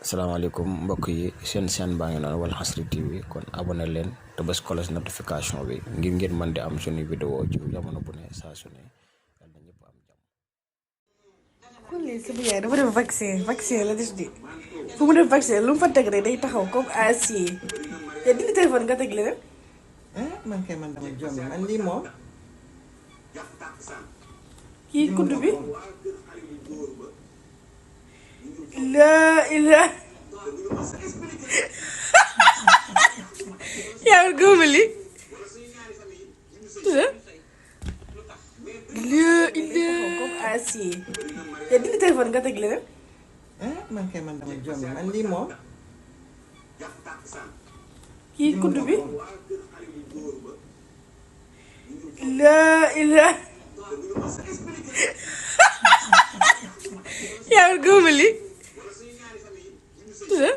salaamaaleykum mbokk yi seen baa ngi noonu Walfadjri TV kon abonné leen te bës cloche notification bi ngir ngeen mën di am suñu vidéo ci jamono bu ne saa su ne yal na ñëpp am jàmm. kon lii sama yaay dafa def vaccin la def di fu mu def vaccin lu mu fa teg rek day taxaw comme acier te dindi téléphone nga teg leneen. man kay man dama jommi man lii moom. kii kudd bi. la ila yaa ngi góob li la ila comme acier te dindi téléphone nga teg leneen. man kay man dama jommi man lii moom. kii kudd bi. la ila yaa ngi góob li la